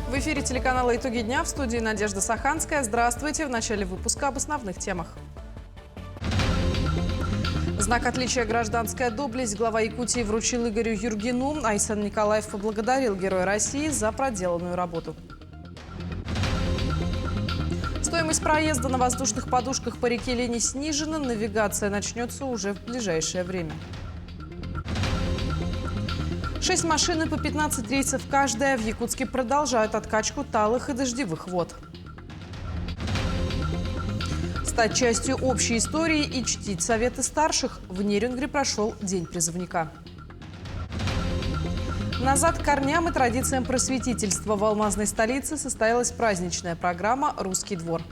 В эфире телеканала «Итоги дня», в студии Надежда Саханская. Здравствуйте. В начале выпуска об основных темах. Знак отличия «Гражданская доблесть» глава Якутии вручил Игорю Юргину. Айсан Николаев поблагодарил Героя России за проделанную работу. Стоимость проезда на воздушных подушках по реке Лени снижена. Навигация начнется уже в ближайшее время. 6 машин и по 15 рейсов каждая. В Якутске продолжают откачку талых и дождевых вод. Стать частью общей истории и чтить советы старших. В Нерюнгри прошел День призывника. Назад к корням и традициям просветительства. В алмазной столице состоялась праздничная программа «Русский двор».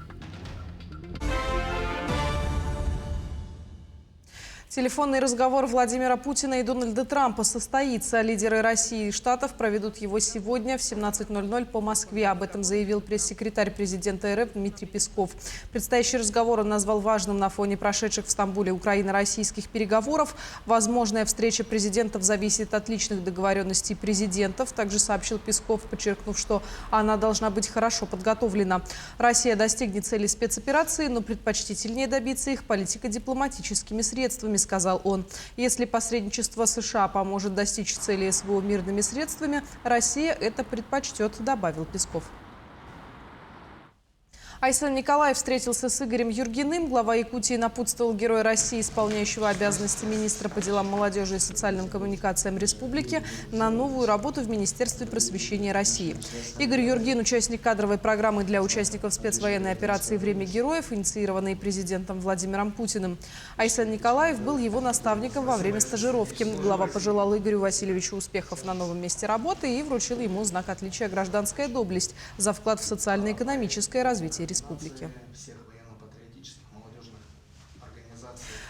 Телефонный разговор Владимира Путина и Дональда Трампа состоится. Лидеры России и Штатов проведут его сегодня в 17:00 по Москве. Об этом заявил пресс-секретарь президента РФ Дмитрий Песков. Предстоящий разговор он назвал важным на фоне прошедших в Стамбуле украино-российских переговоров. Возможная встреча президентов зависит от личных договоренностей президентов. Также сообщил Песков, подчеркнув, что она должна быть хорошо подготовлена. Россия достигнет цели спецоперации, но предпочтительнее добиться их политико-дипломатическими средствами, сказал он. Если посредничество США поможет достичь цели СВО мирными средствами, Россия это предпочтет, добавил Песков. Айсан Николаев встретился с Игорем Юргиным. Глава Якутии напутствовал Героя России, исполняющего обязанности министра по делам молодежи и социальным коммуникациям республики, на новую работу в Министерстве просвещения России. Игорь Юргин – участник кадровой программы для участников спецвоенной операции «Время героев», инициированной президентом Владимиром Путиным. Айсан Николаев был его наставником во время стажировки. Глава пожелал Игорю Васильевичу успехов на новом месте работы и вручил ему знак отличия «Гражданская доблесть» за вклад в социально-экономическое развитие республики.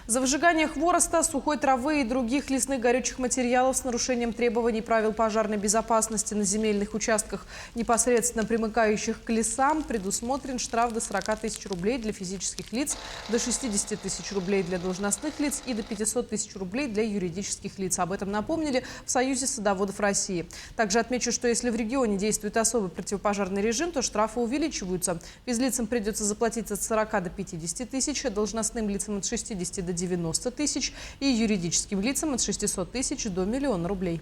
За выжигание хвороста, сухой травы и других лесных горючих материалов с нарушением требований правил пожарной безопасности на земельных участках, непосредственно примыкающих к лесам, предусмотрен штраф до 40 тысяч рублей для физических лиц, до 60 тысяч рублей для должностных лиц и до 500 тысяч рублей для юридических лиц. Об этом напомнили в Союзе садоводов России. Также отмечу, что если в регионе действует особый противопожарный режим, то штрафы увеличиваются. Физлицам придется заплатить от 40 до 50 тысяч, должностным лицам от 60 до 90 тысяч и юридическим лицам от 600 тысяч до 1 миллиона рублей.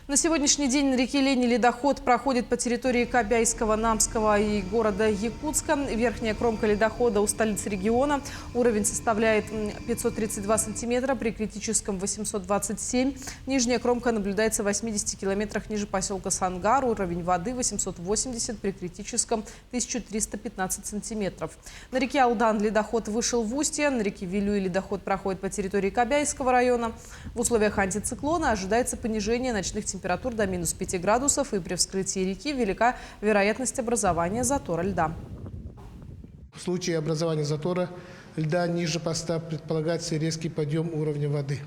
На сегодняшний день на реке Лени ледоход проходит по территории Кобяйского, Намского и города Якутска. Верхняя кромка ледохода у столицы региона. Уровень составляет 532 сантиметра, при критическом 827. Нижняя кромка наблюдается в 80 километрах ниже поселка Сангар. Уровень воды 880, при критическом 1315 сантиметров. На реке Алдан ледоход вышел в устье. На реке Вилюй ледоход проходит по территории Кобяйского района. В условиях антициклона ожидается понижение ночных температур до -5 градусов, и при вскрытии реки велика вероятность образования затора льда. В случае образования затора льда ниже поста предполагается резкий подъем уровня воды.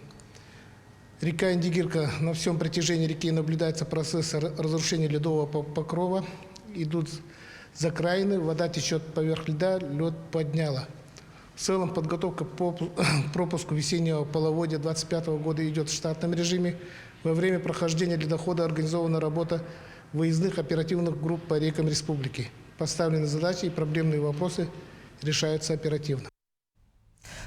Река Индигирка, на всем протяжении реки наблюдается процесс разрушения ледового покрова. Идут закраины, вода течет поверх льда, лед подняла. В целом подготовка по пропуску весеннего половодья 2025 года идет в штатном режиме. Во время прохождения ледохода организована работа выездных оперативных групп по рекам республики. Поставлены задачи и проблемные вопросы решаются оперативно.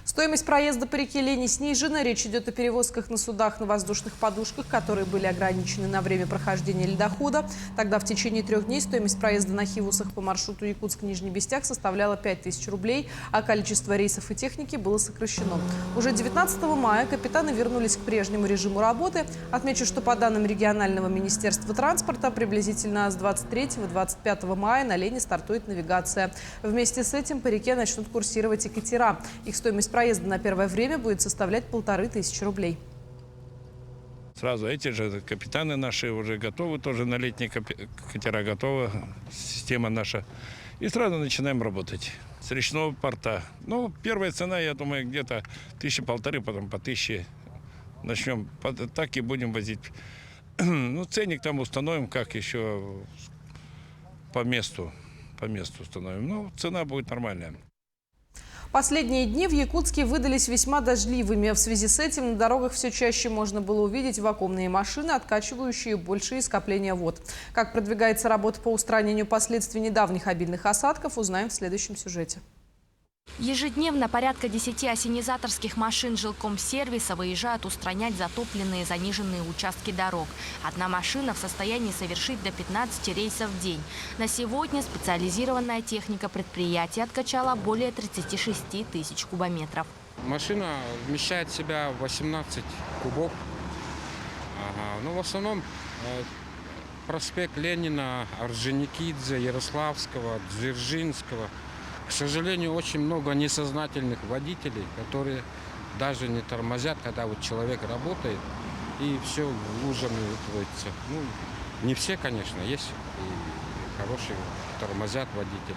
Стоимость проезда по реке Лени снижена. Речь идет о перевозках на судах на воздушных подушках, которые были ограничены на время прохождения ледохода. Тогда в течение 3 дней стоимость проезда на хивусах по маршруту Якутск-Нижний Бестяк составляла 5000 рублей, а количество рейсов и техники было сокращено. Уже 19 мая капитаны вернулись к прежнему режиму работы. Отмечу, что по данным регионального министерства транспорта, приблизительно с 23-25 мая на Лени стартует навигация. Вместе с этим по реке начнут курсировать и катера. Их стоимость проезда на первое время будет составлять 1500 рублей. Сразу эти же капитаны наши уже готовы, тоже на летние катера готова, система наша. И сразу начинаем работать с речного порта. Ну, первая цена, я думаю, где-то 1500, потом по 1000. Начнем, так и будем возить. Ну, ценник там установим, как еще по месту установим. Ну, цена будет нормальная. Последние дни в Якутске выдались весьма дождливыми. В связи с этим на дорогах все чаще можно было увидеть вакуумные машины, откачивающие большие скопления вод. Как продвигается работа по устранению последствий недавних обильных осадков, узнаем в следующем сюжете. Ежедневно порядка 10 ассенизаторских машин жилкомсервиса выезжают устранять затопленные заниженные участки дорог. Одна машина в состоянии совершить до 15 рейсов в день. На сегодня специализированная техника предприятия откачала более 36 тысяч кубометров. Машина вмещает в себя 18 кубов. Ну, в основном проспект Ленина, Орджоникидзе, Ярославского, Дзержинского. К сожалению, очень много несознательных водителей, которые даже не тормозят, когда вот человек работает, и все лужами вытворится. Ну, не все, конечно, есть и хорошие тормозят водители.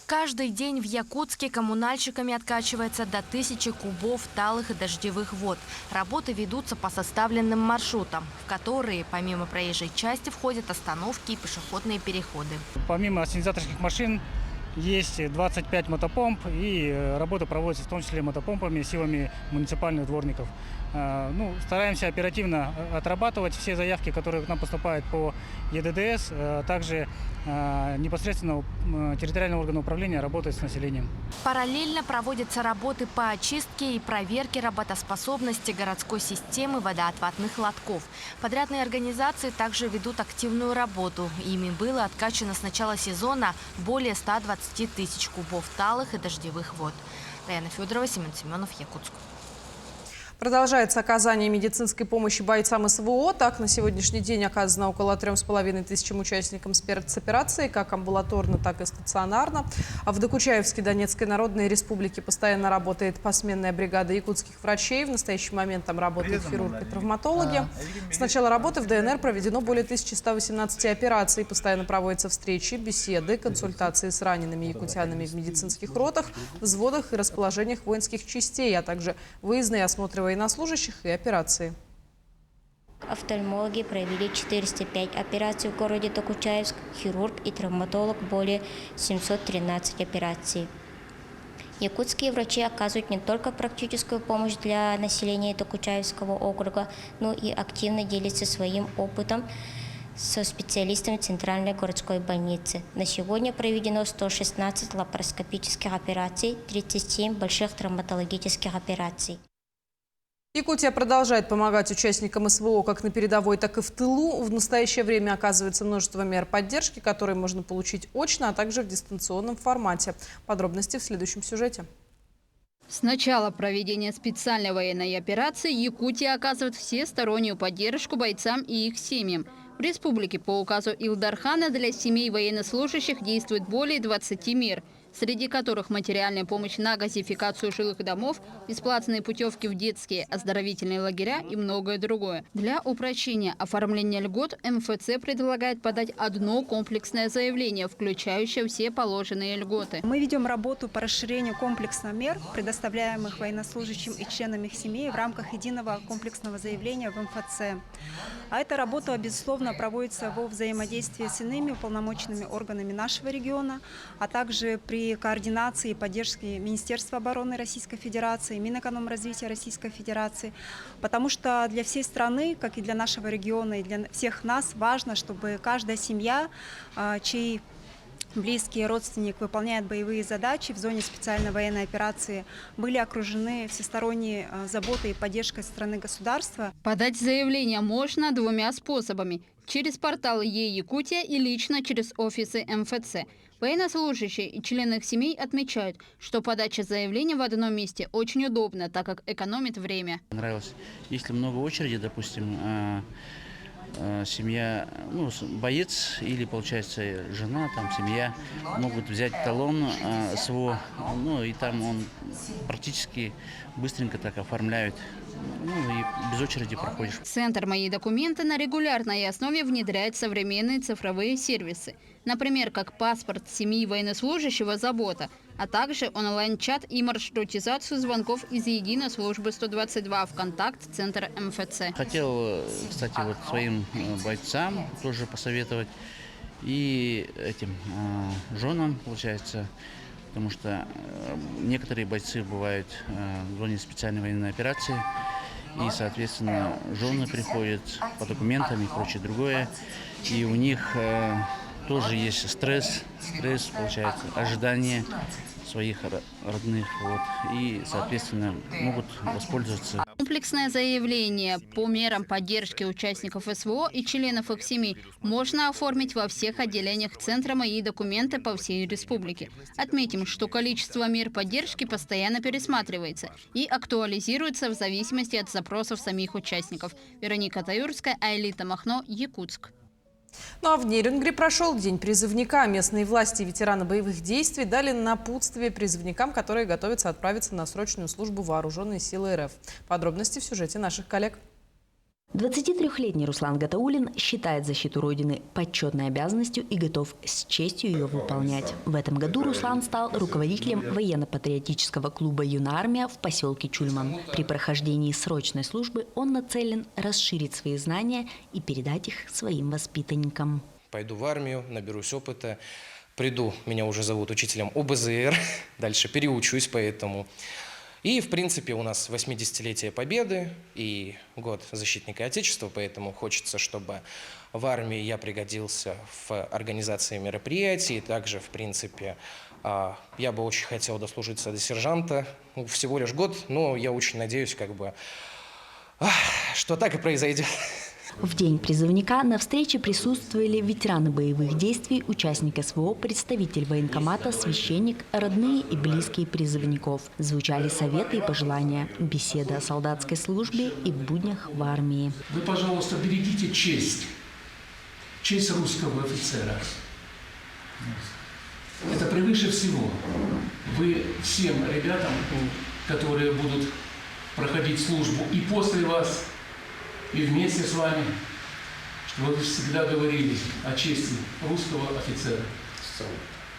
Каждый день в Якутске коммунальщиками откачивается до 1000 кубов талых и дождевых вод. Работы ведутся по составленным маршрутам, в которые помимо проезжей части входят остановки и пешеходные переходы. Помимо ассенизаторских машин есть 25 мотопомп, и работа проводится в том числе мотопомпами, силами муниципальных дворников. Стараемся оперативно отрабатывать все заявки, которые к нам поступают по ЕДДС, также непосредственно территориального органа управления работает с населением. Параллельно проводятся работы по очистке и проверке работоспособности городской системы водоотводных лотков. Подрядные организации также ведут активную работу. Ими было откачано с начала сезона более 120 тысяч кубов талых и дождевых вод. Раяна Федорова, Семен Семенов, Якутск. Продолжается оказание медицинской помощи бойцам СВО. Так, на сегодняшний день оказано около 3500 участникам спецоперации, как амбулаторно, так и стационарно. А в Докучаевске Донецкой Народной Республике постоянно работает посменная бригада якутских врачей. В настоящий момент там работают хирурги и травматологи. С начала работы в ДНР проведено более 1118 операций. Постоянно проводятся встречи, беседы, консультации с ранеными якутянами в медицинских ротах, взводах и расположениях воинских частей, а также выездные осмотры военнослужащих и операции. Офтальмологи провели 405 операций в городе Докучаевск, хирург и травматолог более 713 операций. Якутские врачи оказывают не только практическую помощь для населения Докучаевского округа, но и активно делятся своим опытом со специалистами Центральной городской больницы. На сегодня проведено 116 лапароскопических операций, 37 больших травматологических операций. Якутия продолжает помогать участникам СВО как на передовой, так и в тылу. В настоящее время оказывается множество мер поддержки, которые можно получить очно, а также в дистанционном формате. Подробности в следующем сюжете. С начала проведения специальной военной операции Якутия оказывает всестороннюю поддержку бойцам и их семьям. В республике по указу Илдархана для семей военнослужащих действует более 20 мер, среди которых материальная помощь на газификацию жилых домов, бесплатные путевки в детские оздоровительные лагеря и многое другое. Для упрочения оформления льгот МФЦ предлагает подать одно комплексное заявление, включающее все положенные льготы. Мы ведем работу по расширению комплекса мер, предоставляемых военнослужащим и членам их семей в рамках единого комплексного заявления в МФЦ. А эта работа, безусловно, проводится во взаимодействии с иными уполномоченными органами нашего региона, а также при координации и поддержке Министерства обороны Российской Федерации, Минэкономразвития Российской Федерации, потому что для всей страны, как и для нашего региона, и для всех нас важно, чтобы каждая семья, чей близкий родственник выполняет боевые задачи в зоне специальной военной операции, были окружены всесторонней заботой и поддержкой со стороны государства. Подать заявление можно двумя способами – через портал Е-Якутия и лично через офисы МФЦ. Военнослужащие и члены их семей отмечают, что подача заявления в одном месте очень удобна, так как экономит время. Нравилось, если много очереди, допустим, семья, боец или, получается, жена, там, семья могут взять талон СВО, и там он практически быстренько так оформляют, и без очереди проходишь. Центр «Мои документы» на регулярной основе внедряет современные цифровые сервисы. Например, как паспорт семьи военнослужащего «Забота», а также онлайн-чат и маршрутизацию звонков из единой службы 122 в контакт-центр МФЦ. Хотел, кстати, своим бойцам тоже посоветовать и этим женам, получается, потому что некоторые бойцы бывают в зоне специальной военной операции, и, соответственно, жены приходят по документам и прочее другое, и у них тоже есть стресс, получается, ожидание своих родных, и, соответственно, могут воспользоваться. Комплексное заявление по мерам поддержки участников СВО и членов их семей можно оформить во всех отделениях Центра «Мои документы» по всей республике. Отметим, что количество мер поддержки постоянно пересматривается и актуализируется в зависимости от запросов самих участников. Вероника Таюрская, Айлита Махно, Якутск. Ну а в Нерюнгри прошел День призывника. Местные власти и ветераны боевых действий дали напутствие призывникам, которые готовятся отправиться на срочную службу в вооруженные силы РФ. Подробности в сюжете наших коллег. 23-летний Руслан Гатаулин считает защиту Родины почетной обязанностью и готов с честью ее выполнять. В этом году Руслан стал руководителем военно-патриотического клуба «Юная армия» в поселке Чульман. При прохождении срочной службы он нацелен расширить свои знания и передать их своим воспитанникам. Пойду в армию, наберусь опыта, приду, меня уже зовут учителем ОБЗР, дальше переучусь поэтому. И, в принципе, у нас 80-летие Победы и год защитника Отечества, поэтому хочется, чтобы в армии я пригодился в организации мероприятий. Также, в принципе, я бы очень хотел дослужиться до сержанта. Всего лишь год, но я очень надеюсь, что так и произойдет. В день призывника на встрече присутствовали ветераны боевых действий, участник СВО, представитель военкомата, священник, родные и близкие призывников. Звучали советы и пожелания, беседы о солдатской службе и буднях в армии. Вы, пожалуйста, берегите честь русского офицера. Это превыше всего. Вы всем ребятам, которые будут проходить службу и после вас, и вместе с вами, чтобы вы всегда говорили о чести русского офицера,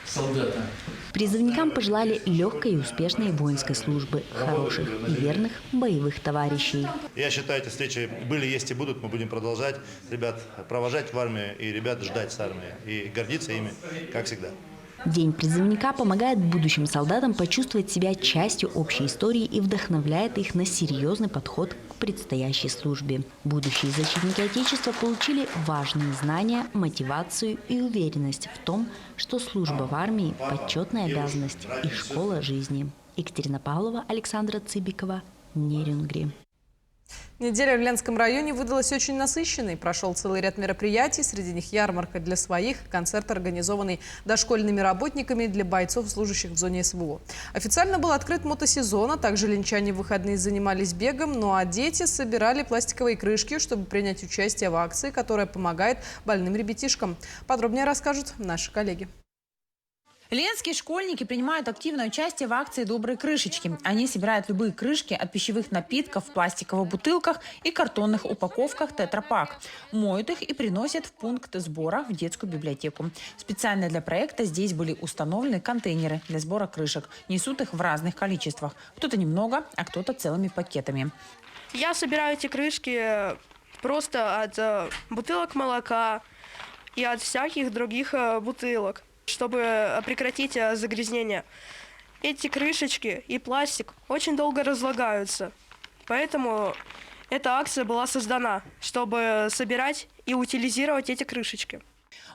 солдата. Призывникам пожелали легкой и успешной воинской службы, хороших и верных боевых товарищей. Я считаю, эти встречи были, есть и будут. Мы будем продолжать ребят провожать в армию и ребят ждать с армии. И гордиться ими, как всегда. День призывника помогает будущим солдатам почувствовать себя частью общей истории и вдохновляет их на серьезный подход к предстоящей службе. Будущие защитники Отечества получили важные знания, мотивацию и уверенность в том, что служба в армии – почетная обязанность и школа жизни. Екатерина Павлова, Александра Цыбикова, Нерюнгри. Неделя в Ленском районе выдалась очень насыщенной. Прошел целый ряд мероприятий, среди них ярмарка для своих, концерт, организованный дошкольными работниками для бойцов, служащих в зоне СВО. Официально был открыт мотосезон, а также ленчане в выходные занимались бегом, ну а дети собирали пластиковые крышки, чтобы принять участие в акции, которая помогает больным ребятишкам. Подробнее расскажут наши коллеги. Ленские школьники принимают активное участие в акции «Добрые крышечки». Они собирают любые крышки от пищевых напитков в пластиковых бутылках и картонных упаковках «Тетрапак». Моют их и приносят в пункт сбора в детскую библиотеку. Специально для проекта здесь были установлены контейнеры для сбора крышек. Несут их в разных количествах. Кто-то немного, а кто-то целыми пакетами. Я собираю эти крышки просто от бутылок молока и от всяких других бутылок, чтобы прекратить загрязнение. Эти крышечки и пластик очень долго разлагаются. Поэтому эта акция была создана, чтобы собирать и утилизировать эти крышечки.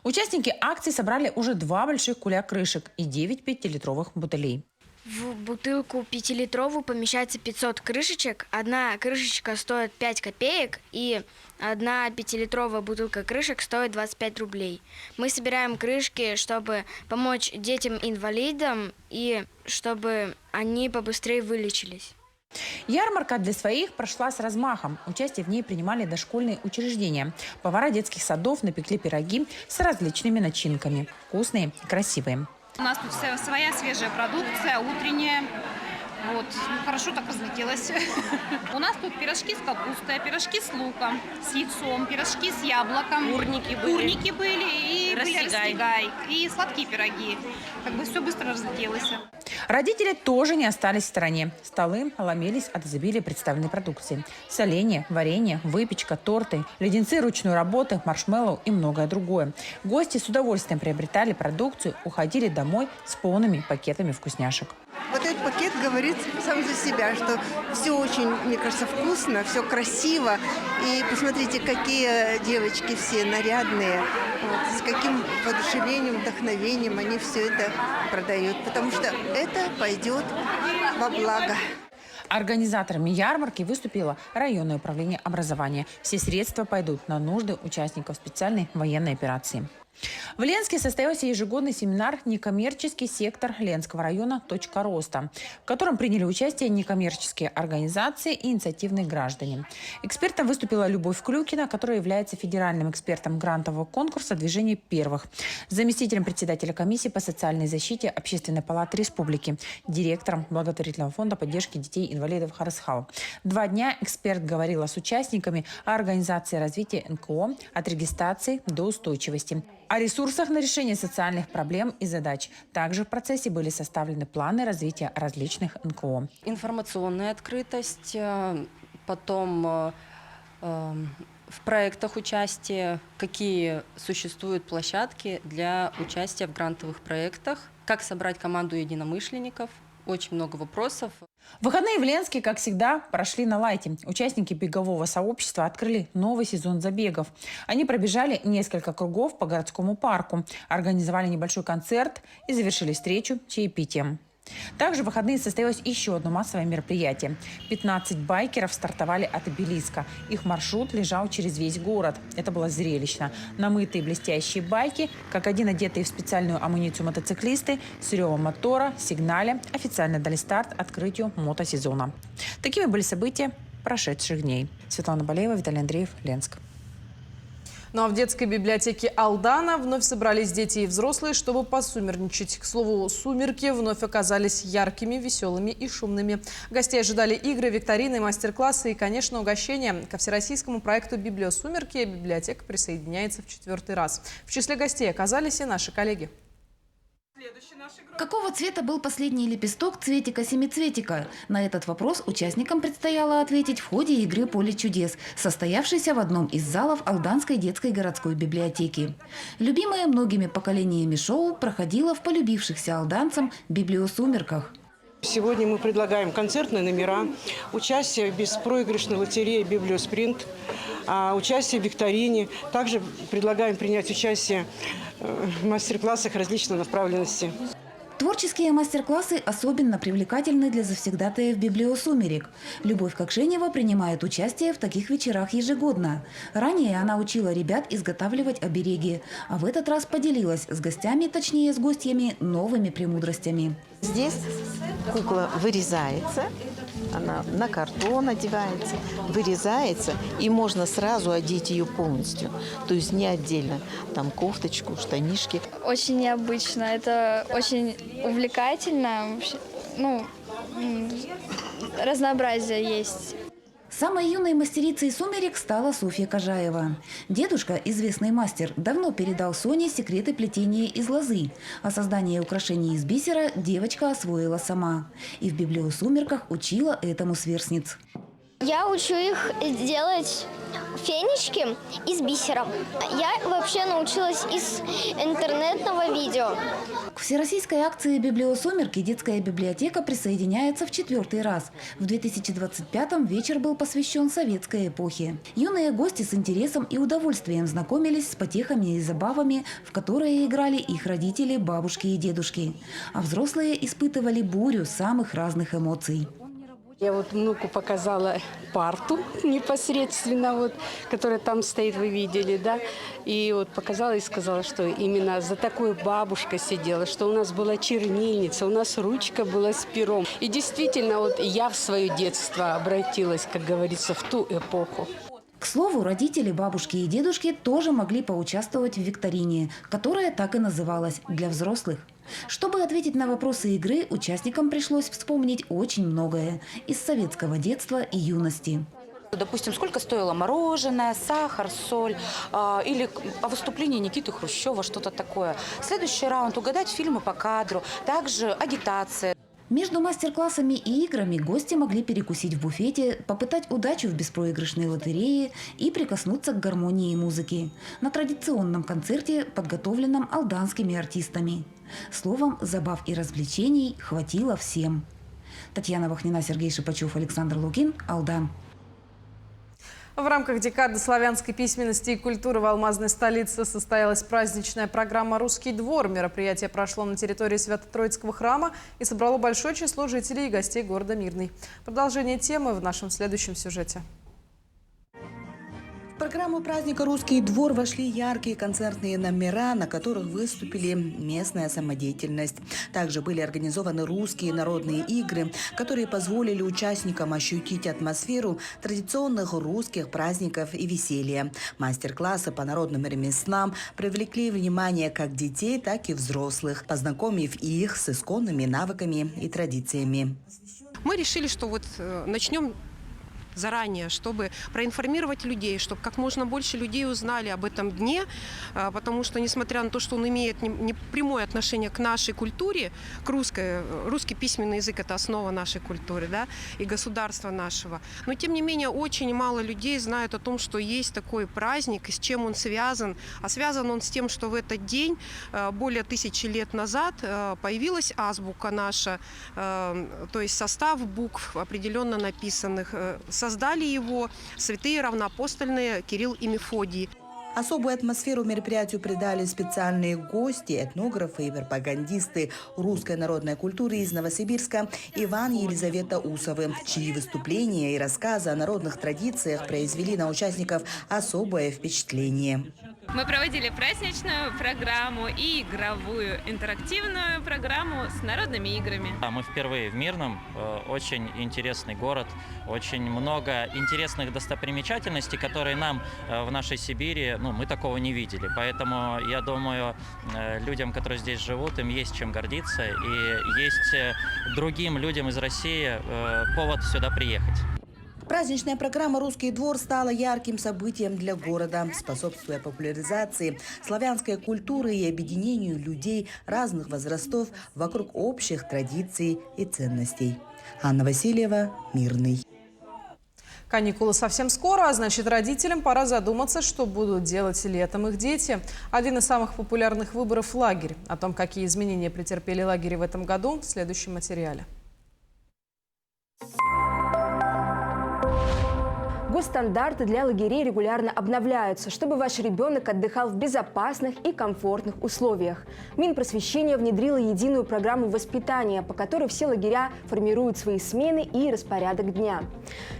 Участники акции собрали уже 2 больших куля крышек и 9 5-литровых бутылей. В бутылку 5-литровую помещается 500 крышечек. Одна крышечка стоит 5 копеек, и одна 5-литровая бутылка крышек стоит 25 рублей. Мы собираем крышки, чтобы помочь детям-инвалидам и чтобы они побыстрее вылечились. Ярмарка для своих прошла с размахом. Участие в ней принимали дошкольные учреждения. Повара детских садов напекли пироги с различными начинками. Вкусные и красивые. У нас тут своя свежая продукция, утренняя. Вот, хорошо так разлетелось. У нас тут пирожки с капустой, пирожки с луком, с яйцом, пирожки с яблоком. Курники были и были растягай, и сладкие пироги. Как бы все быстро разлетелось. Родители тоже не остались в стороне. Столы ломились от изобилия представленной продукции. Соленья, варенье, выпечка, торты, леденцы ручной работы, маршмеллоу и многое другое. Гости с удовольствием приобретали продукцию, уходили домой с полными пакетами вкусняшек. Вот этот пакет говорит сам за себя, что все очень, мне кажется, вкусно, все красиво. И посмотрите, какие девочки все нарядные, вот, с каким воодушевлением, вдохновением они все это продают. Потому что это пойдет во благо. Организаторами ярмарки выступило районное управление образования. Все средства пойдут на нужды участников специальной военной операции. В Ленске состоялся ежегодный семинар «Некоммерческий сектор Ленского района. Точка роста», в котором приняли участие некоммерческие организации и инициативные граждане. Экспертом выступила Любовь Клюкина, которая является федеральным экспертом грантового конкурса «Движение первых», заместителем председателя комиссии по социальной защите Общественной палаты республики, директором благотворительного фонда поддержки детей-инвалидов Харысхал. 2 дня эксперт говорила с участниками о организации развития НКО, от регистрации до устойчивости, о ресурсах на решение социальных проблем и задач. Также в процессе были составлены планы развития различных НКО. Информационная открытость, потом в проектах участие, какие существуют площадки для участия в грантовых проектах, как собрать команду единомышленников. Очень много вопросов. Выходные в Ленске, как всегда, прошли на лайте. Участники бегового сообщества открыли новый сезон забегов. Они пробежали несколько кругов по городскому парку, организовали небольшой концерт и завершили встречу чаепитием. Также в выходные состоялось еще одно массовое мероприятие. 15 байкеров стартовали от обелиска. Их маршрут лежал через весь город. Это было зрелищно. Намытые блестящие байки, как один одетые в специальную амуницию мотоциклисты, с ревом мотора, сигналя, официально дали старт открытию мотосезона. Такими были события прошедших дней. Светлана Болеева, Виталий Андреев, Ленск. Ну а в детской библиотеке Алдана вновь собрались дети и взрослые, чтобы посумерничать. К слову, сумерки вновь оказались яркими, веселыми и шумными. Гостей ожидали игры, викторины, мастер-классы и, конечно, угощения. Ко всероссийскому проекту «Библиосумерки» библиотека присоединяется в 4-й раз. В числе гостей оказались и наши коллеги. Какого цвета был последний лепесток цветика-семицветика? На этот вопрос участникам предстояло ответить в ходе игры «Поле чудес», состоявшейся в одном из залов Алданской детской городской библиотеки. Любимое многими поколениями шоу проходило в полюбившихся алданцам «Библиосумерках». Сегодня мы предлагаем концертные номера, участие в беспроигрышной лотерее «Библиоспринт», участие в викторине. Также предлагаем принять участие в мастер-классах различной направленности. Творческие мастер-классы особенно привлекательны для завсегдатаев «Библиосумерек». Любовь Кокшенева принимает участие в таких вечерах ежегодно. Ранее она учила ребят изготавливать обереги, а в этот раз поделилась с гостями, точнее с гостьями, новыми премудростями. Здесь кукла вырезается, она на картон одевается, вырезается, и можно сразу одеть ее полностью. То есть не отдельно, там кофточку, штанишки. Очень необычно, это очень увлекательно, ну, разнообразие есть. Самой юной мастерицей сумерек стала Софья Кожаева. Дедушка, известный мастер, давно передал Соне секреты плетения из лозы, а создание украшений из бисера девочка освоила сама. И в «Библиосумерках» учила этому сверстниц. Я учу их делать фенечки из бисера. Я вообще научилась из интернетного видео. К всероссийской акции «Библиосумерки» детская библиотека присоединяется в 4-й раз. В 2025-м вечер был посвящен советской эпохе. Юные гости с интересом и удовольствием знакомились с потехами и забавами, в которые играли их родители, бабушки и дедушки. А взрослые испытывали бурю самых разных эмоций. Я вот внуку показала парту непосредственно, вот, которая там стоит, вы видели, да, и вот показала и сказала, что именно за такой бабушка сидела, что у нас была чернильница, у нас ручка была с пером. И действительно, вот я в свое детство обратилась, как говорится, в ту эпоху. К слову, родители, бабушки и дедушки тоже могли поучаствовать в викторине, которая так и называлась «Для взрослых». Чтобы ответить на вопросы игры, участникам пришлось вспомнить очень многое из советского детства и юности. Допустим, сколько стоило мороженое, сахар, соль, или о выступлении Никиты Хрущева, что-то такое. Следующий раунд – угадать фильмы по кадру, также агитация. Между мастер-классами и играми гости могли перекусить в буфете, попытать удачу в беспроигрышной лотерее и прикоснуться к гармонии музыки на традиционном концерте, подготовленном алданскими артистами. Словом, забав и развлечений хватило всем. Татьяна Вахнина, Сергей Шипачев, Александр Лукин, Алдан. В рамках декады славянской письменности и культуры в алмазной столице состоялась праздничная программа «Русский двор». Мероприятие прошло на территории Свято-Троицкого храма и собрало большое число жителей и гостей города Мирный. Продолжение темы в нашем следующем сюжете. В программу праздника «Русский двор» вошли яркие концертные номера, на которых выступили местная самодеятельность. Также были организованы русские народные игры, которые позволили участникам ощутить атмосферу традиционных русских праздников и веселья. Мастер-классы по народным ремеслам привлекли внимание как детей, так и взрослых, познакомив их с исконными навыками и традициями. Мы решили, что начнем заранее, чтобы проинформировать людей, чтобы как можно больше людей узнали об этом дне, потому что, несмотря на то, что он имеет не прямое отношение к нашей культуре, к русский письменный язык – это основа нашей культуры, да, и государства нашего, но, тем не менее, очень мало людей знают о том, что есть такой праздник, и с чем он связан. А связан он с тем, что в этот день, более 1000 лет назад, появилась азбука наша, то есть состав букв, определенно написанных. Создали его святые равноапостольные Кирилл и Мефодий. Особую атмосферу мероприятию придали специальные гости, этнографы и пропагандисты русской народной культуры из Новосибирска Иван и Елизавета Усовы, чьи выступления и рассказы о народных традициях произвели на участников особое впечатление. Мы проводили праздничную программу и игровую интерактивную программу с народными играми. Мы впервые в Мирном. Очень интересный город, очень много интересных достопримечательностей, которые нам в нашей Сибири, мы такого не видели. Поэтому я думаю, людям, которые здесь живут, им есть чем гордиться, и есть другим людям из России повод сюда приехать. Праздничная программа «Русский двор» стала ярким событием для города, способствуя популяризации славянской культуры и объединению людей разных возрастов вокруг общих традиций и ценностей. Анна Васильева, Мирный. Каникулы совсем скоро, а значит, родителям пора задуматься, что будут делать летом их дети. Один из самых популярных выборов – лагерь. О том, какие изменения претерпели лагеря в этом году, в следующем материале. Госстандарты для лагерей регулярно обновляются, чтобы ваш ребенок отдыхал в безопасных и комфортных условиях. Минпросвещение внедрило единую программу воспитания, по которой все лагеря формируют свои смены и распорядок дня.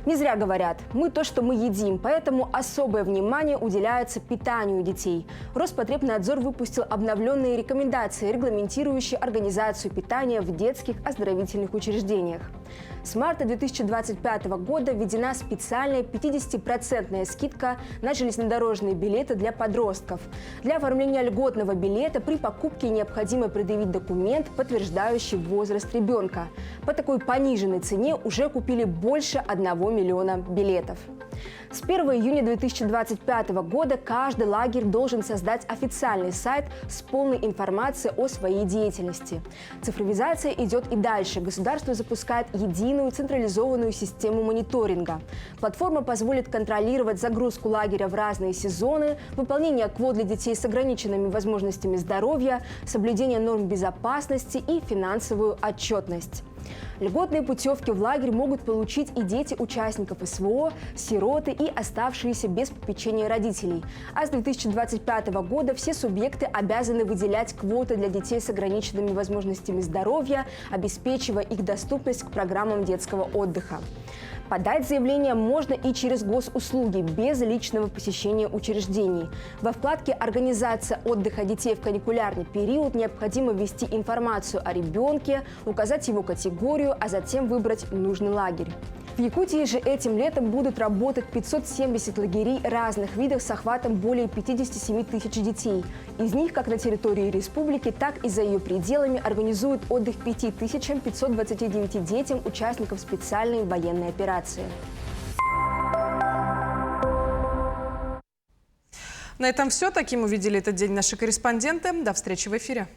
Не зря говорят, мы то, что мы едим, поэтому особое внимание уделяется питанию детей. Роспотребнадзор выпустил обновленные рекомендации, регламентирующие организацию питания в детских оздоровительных учреждениях. С марта 2025 года введена специальная 50% скидка на железнодорожные билеты для подростков. Для оформления льготного билета при покупке необходимо предъявить документ, подтверждающий возраст ребенка. По такой пониженной цене уже купили больше 1 миллиона билетов. С 1 июня 2025 года каждый лагерь должен создать официальный сайт с полной информацией о своей деятельности. Цифровизация идет и дальше. Государство запускает единую централизованную систему мониторинга. Платформа позволит контролировать загрузку лагеря в разные сезоны, выполнение квот для детей с ограниченными возможностями здоровья, соблюдение норм безопасности и финансовую отчетность. Льготные путевки в лагерь могут получить и дети участников СВО, сироты и оставшиеся без попечения родителей. А с 2025 года все субъекты обязаны выделять квоты для детей с ограниченными возможностями здоровья, обеспечивая их доступность к программам детского отдыха. Подать заявление можно и через госуслуги, без личного посещения учреждений. Во вкладке «Организация отдыха детей в каникулярный период» необходимо ввести информацию о ребенке, указать его категорию, а затем выбрать нужный лагерь. В Якутии же этим летом будут работать 570 лагерей разных видов с охватом более 57 тысяч детей. Из них, как на территории республики, так и за ее пределами, организуют отдых 5529 детям участников специальной военной операции. На этом все. Таким увидели этот день наши корреспонденты. До встречи в эфире.